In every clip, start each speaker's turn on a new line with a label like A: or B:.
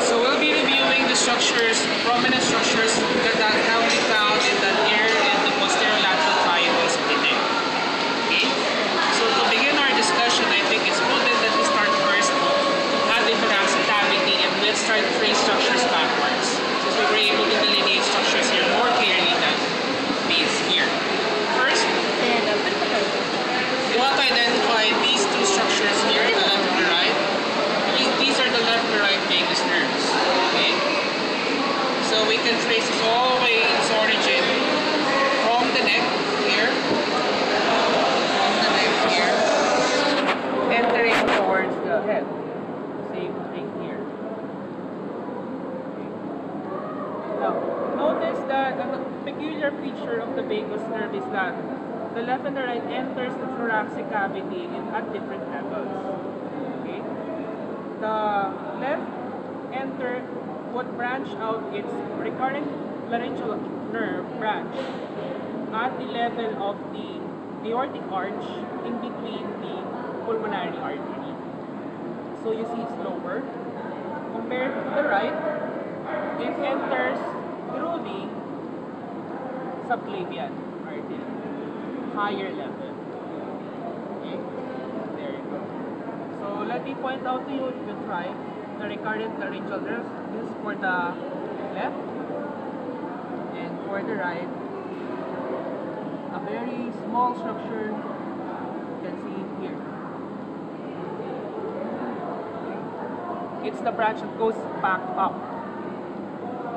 A: So we'll be reviewing the structures, prominent structures that can be found in the near and the posterolateral triangles of the neck. Okay? So to begin our discussion, I think it's prudent that we start first at the thoracic cavity, and let's try to trace structures backwards, since we were able to delineate structures here more clearly than these here. First, we want to identify these two structures here, the left and the right. These are the left and the right vagus nerves. Okay? So we can trace this all the way its origin from the neck here, entering towards the head. Same thing here. Okay. Now, notice that a peculiar feature of the vagus nerve is that the left and the right enters the thoracic cavity at different levels. Okay? The left would branch out its recurrent laryngeal nerve branch at the level of the aortic arch in between the pulmonary artery. So you see it's lower. Compared to the right, it enters through the subclavian artery, higher level. Okay, there you go. So let me point out to you, if you try, the recurrent laryngeal nerve. This is for the left, and for the right, a very small structure you can see here. It's the branch that goes back up,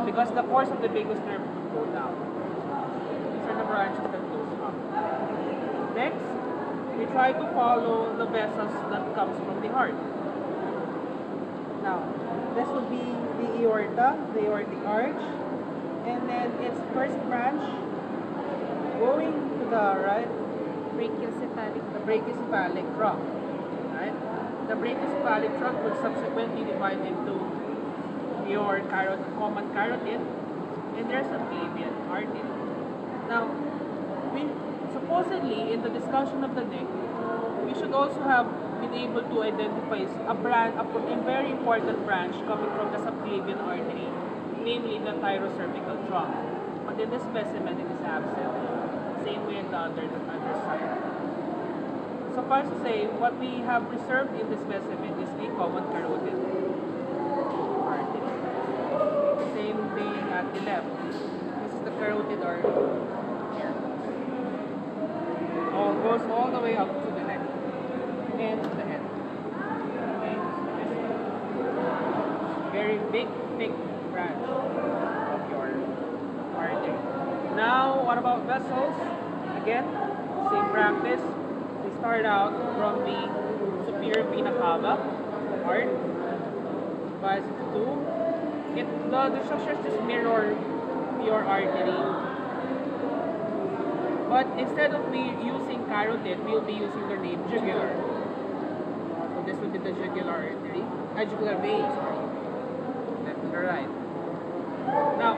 A: because the force of the vagus nerve would go down. These are the branches that goes up. Next, we try to follow the vessels that comes from the heart. Now, this would be the aorta, the aortic arch, and then its first branch going to the right, the brachiocephalic trunk. Right? The brachiocephalic trunk would subsequently divide into your common carotid, and there's a subclavian artery. Now, supposedly in the discussion of the neck, we should also have been able to identify a very important branch coming from the subclavian artery, namely the thyrocervical trunk. But in this specimen, it is absent. Same way in the other side. Suffice to say, what we have preserved in this specimen is the common carotid artery. Same thing at the left. This is the carotid artery here. Goes all the way up to the neck and to the head. Okay. Very big, thick branch of your artery. Now, what about vessels? Again, same practice. We start out from the superior vena cava, heart, divides into two. The structures just mirror your artery. But instead of using carotid, we'll be using the name jugular. So this will be the jugular artery, jugular vein, sorry. Left and the right. Now,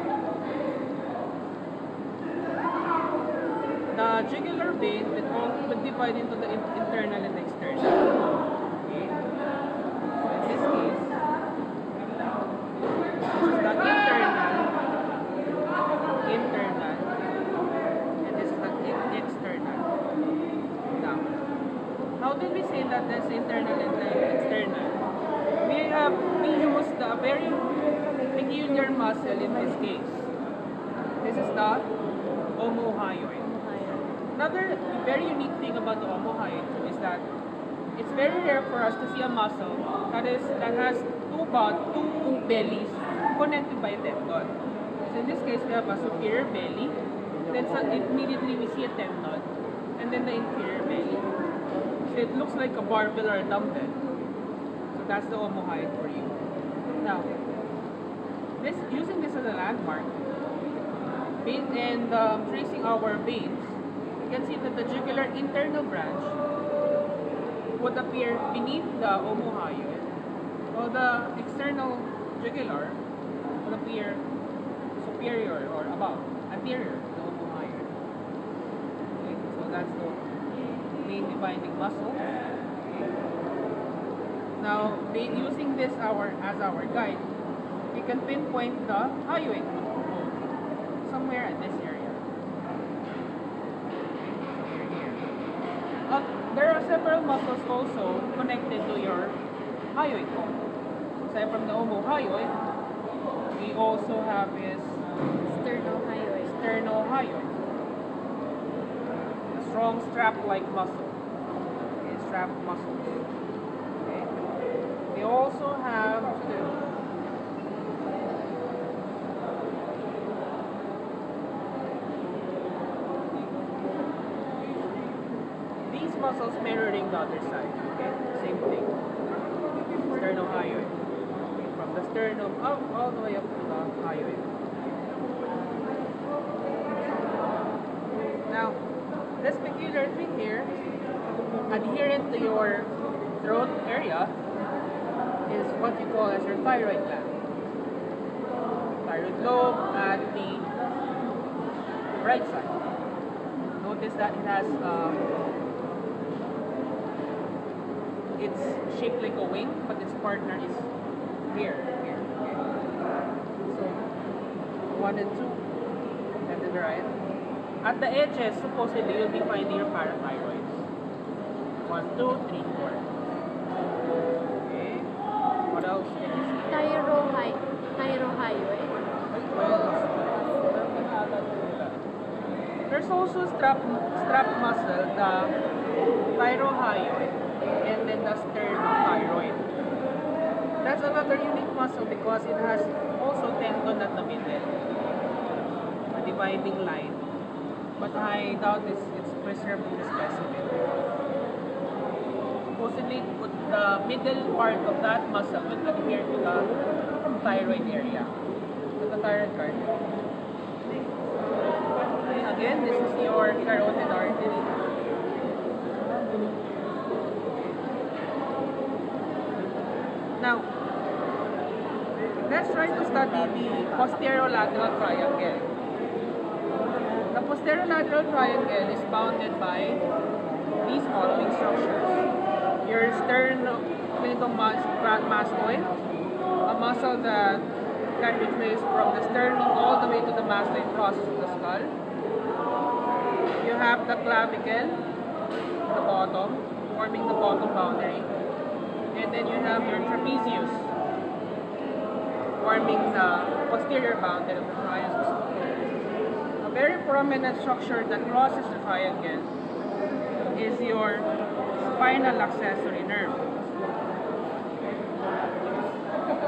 A: the jugular vein will divide into the internal and external. Okay. So in this case, the internal, and this is the external. Now, how did we say that there's internal and the external? We use the very peculiar muscle in this case. This is the omohyoid. Another very unique thing about the omohyoid is that it's very rare for us to see a muscle that has two bellies connected by a tendon. So in this case, we have a superior belly, then immediately we see a tendon, and then the inferior belly. So it looks like a barbell or a dumbbell. So that's the omohyoid for you. Now, using this as a landmark, and tracing our veins, you can see that the jugular internal branch would appear beneath the omohyoid, while the external jugular would appear superior or above, anterior to the omohyoid. Okay, so that's the main dividing muscle. Okay. Now, using this as our guide, can pinpoint the hyoid somewhere in this area. Okay, here. There are several muscles also connected to your hyoid bone. Aside from the omohyoid, we also have is
B: Sternohyoid.
A: sternohyoid. A strong strap-like muscle. Okay, strap muscles. Okay. We also have these muscles mirroring the other side. Okay, same thing. Sternohyoid. Okay, from the sternum up all the way up to the hyoid. Now, this peculiar thing here, adherent to your throat area, is what you call as your thyroid gland. Thyroid lobe at the right side. Notice that it has it's shaped like a wing, but its partner is here. Okay. So 1 and 2, left and right. At the edges, supposedly you'll be finding your parathyroids. 1, 2, 3, 4. Okay. What else can you see?
B: Thyrohyoid.
A: There's also strap muscle, the thyrohyoid, and then the sternothyroid. That's another unique muscle because it has also tendon at the middle, a dividing line. But I doubt it's preserved in the specimen. Supposedly, the middle part of that muscle will adhere to the thyroid area, to the thyroid card. Okay, again, this is your carotid artery. Now, let's try to study the posterolateral triangle. The posterolateral triangle is bounded by these following structures. Your sternocleidomastoid, a muscle that can be traced from the sternum all the way to the mastoid process of the skull. You have the clavicle, the bottom, forming the bottom boundary. And then you have your trapezius, forming the posterior boundary of the triangle. A very prominent structure that crosses the triangle is your spinal accessory nerve,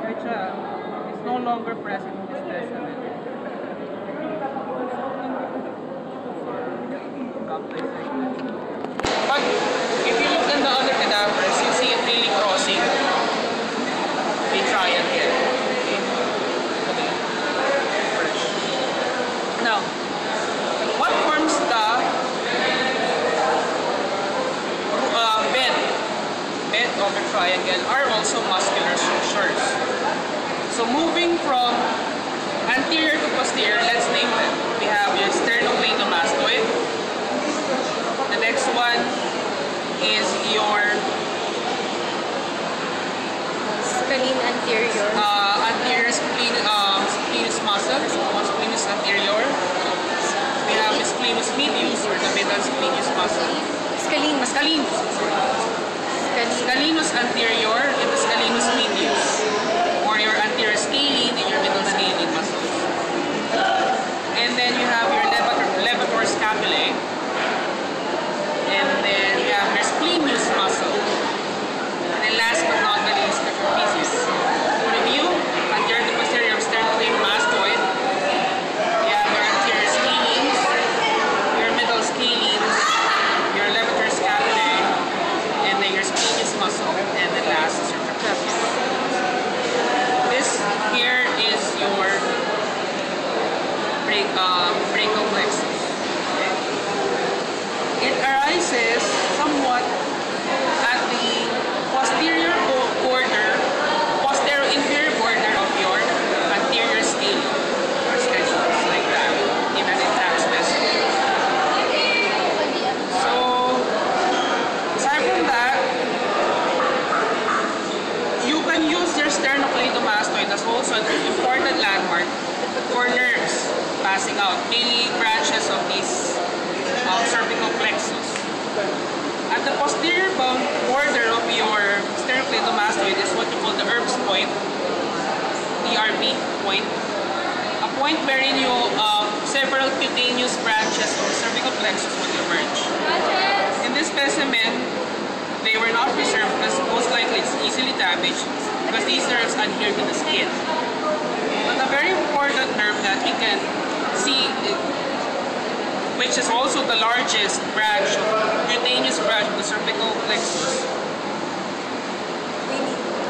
A: which is no longer present in this specimen. But if you look in the other cadavers, you see it really crossing the triangle. Okay. Now, what forms the bed of the triangle are also muscular structures. So moving from anterior to posterior, let's name them. We have your sternocleidomastoid. The next one is your
B: Scalene anterior.
A: Anterior splenus muscle, splenus anterior. We have the splenus medius, or the middle splenus muscle. Scalenus. Scalenus anterior and the scalenus medius, or your anterior scalene and your middle scalene muscles. And then you have your levator scapulae. And then you have your splenius muscle. And then last but not the least, the trapezius. To review, anterior to posterior of sternocleidomastoid, you have your anterior scalenes, your middle scalenes, your levator scapulae, and then your splenius muscle, and then last is your trapezius. This here is your brachial plexus. It arises somewhat at the posterior inferior border of your anterior scalene, or schedules, like that, in an intact specimen. So, aside from that, you can use your sternocleidomastoid as also an important passing out, mainly branches of these cervical plexus. At the posterior border of your sternocleidomastoid is what you call the Erb's point, ERB point, a point wherein you several cutaneous branches of the cervical plexus will emerge. In this specimen, they were not preserved because most likely it's easily damaged because these nerves adhere to the skin. But a very important nerve that we can see, which is also the largest branch, cutaneous branch of the cervical plexus,